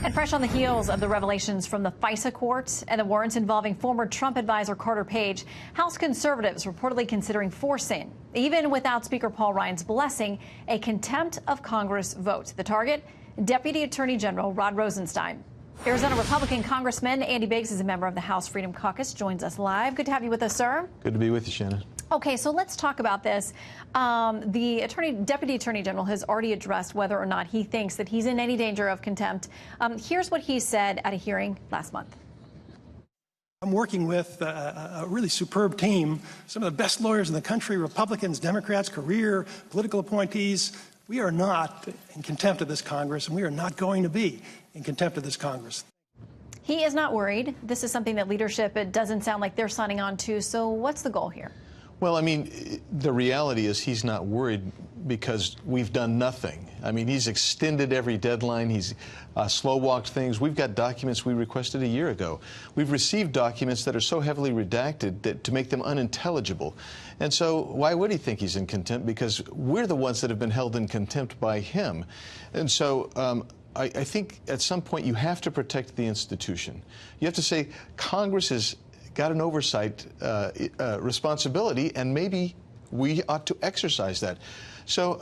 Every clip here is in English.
And fresh on the heels of the revelations from the FISA court and the warrants involving former Trump advisor Carter Page, House conservatives reportedly considering forcing, even without Speaker Paul Ryan's blessing, a contempt of Congress vote. The target, Deputy Attorney General Rod Rosenstein. Arizona Republican Congressman Andy Biggs is a member of the House Freedom Caucus, joins us live. Good to have you with us, sir. Good to be with you, Shannon. Okay, so let's talk about this. The Deputy Attorney General has already addressed whether or not he thinks that he's in any danger of contempt. Here's what he said at a hearing last month. I'm working with a really superb team, some of the best lawyers in the country, Republicans, Democrats, career, political appointees. We are not in contempt of this Congress, and we are not going to be in contempt of this Congress. He is not worried. This is something that leadership, it doesn't sound like they're signing on to. So what's the goal here? Well, I mean, the reality is he's not worried because we've done nothing. I mean, he's extended every deadline. He's slow-walked things. We've got documents we requested a year ago. We've received documents that are so heavily redacted that to make them unintelligible. And so why would he think he's in contempt? Because we're the ones that have been held in contempt by him. And so I think at some point you have to protect the institution. You have to say Congress has got an oversight responsibility, and maybe we ought to exercise that. So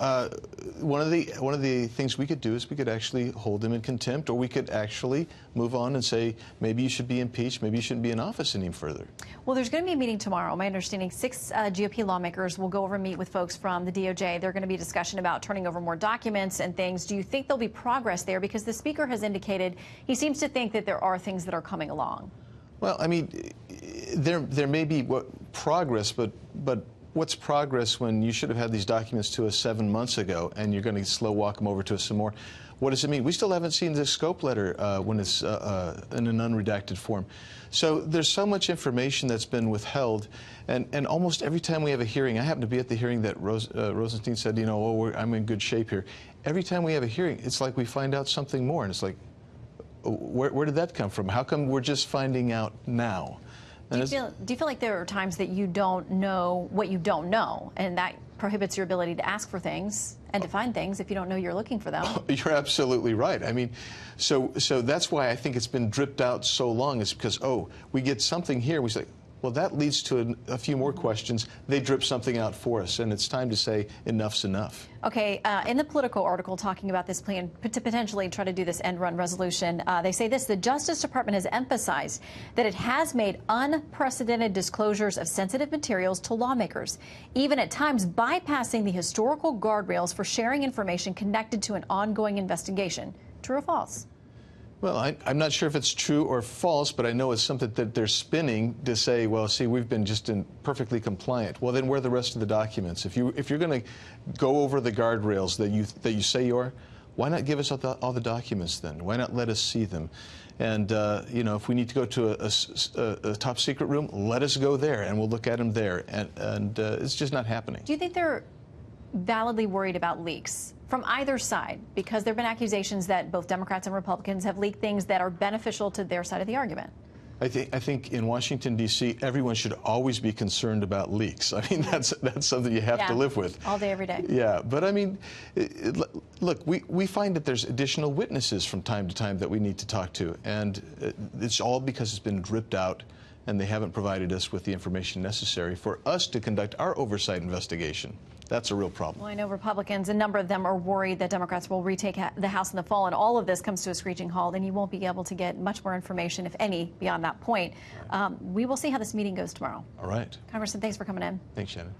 one of the things we could do is we could actually hold him in contempt, or we could actually move on and say maybe you should be impeached, maybe you shouldn't be in office any further. Well, there's going to be a meeting tomorrow. My understanding, 6 GOP lawmakers will go over and meet with folks from the DOJ. They're going to be a discussion about turning over more documents and things. Do you think there'll be progress there? Because the Speaker has indicated he seems to think that there are things that are coming along. Well, I mean, there may be progress, but what's progress when you should have had these documents to us 7 months ago, and you're going to slow walk them over to us some more? What does it mean? We still haven't seen the scope letter when it's in an unredacted form. So there's so much information that's been withheld, and almost every time we have a hearing, I happen to be at the hearing that Rosenstein said, you know, oh, I'm in good shape here. Every time we have a hearing, it's like we find out something more, and it's like, where did that come from? How come we're just finding out now? Do you feel like there are times that you don't know what you don't know, and that prohibits your ability to ask for things and to find things if you don't know you're looking for them? Oh, you're absolutely right. I mean, so that's why I think it's been dripped out so long, is because, oh, we get something here, we say, well, that leads to a few more questions. They drip something out for us, and it's time to say enough's enough. Okay, in the Politico article talking about this plan to potentially try to do this end-run resolution, they say this: the Justice Department has emphasized that it has made unprecedented disclosures of sensitive materials to lawmakers, even at times bypassing the historical guardrails for sharing information connected to an ongoing investigation. True or false? Well, I'm not sure if it's true or false, but I know it's something that they're spinning to say, well, see, we've been just perfectly compliant. Well, then where are the rest of the documents? If you're going to go over the guardrails that you say you are, why not give us all the documents then? Why not let us see them? And you know, if we need to go to a top secret room, let us go there, and we'll look at them there. And it's just not happening. Do you think they're validly worried about leaks from either side? Because there have been accusations that both Democrats and Republicans have leaked things that are beneficial to their side of the argument. I think in Washington, D.C., everyone should always be concerned about leaks. I mean, that's something you have to live with. All day, every day. Yeah, but I mean, look, we find that there's additional witnesses from time to time that we need to talk to, and it's all because it's been dripped out, and they haven't provided us with the information necessary for us to conduct our oversight investigation. That's a real problem. Well, I know Republicans, a number of them are worried that Democrats will retake the House in the fall, and all of this comes to a screeching halt, and you won't be able to get much more information, if any, beyond that point. We will see how this meeting goes tomorrow. All right. Congressman, thanks for coming in. Thanks, Shannon.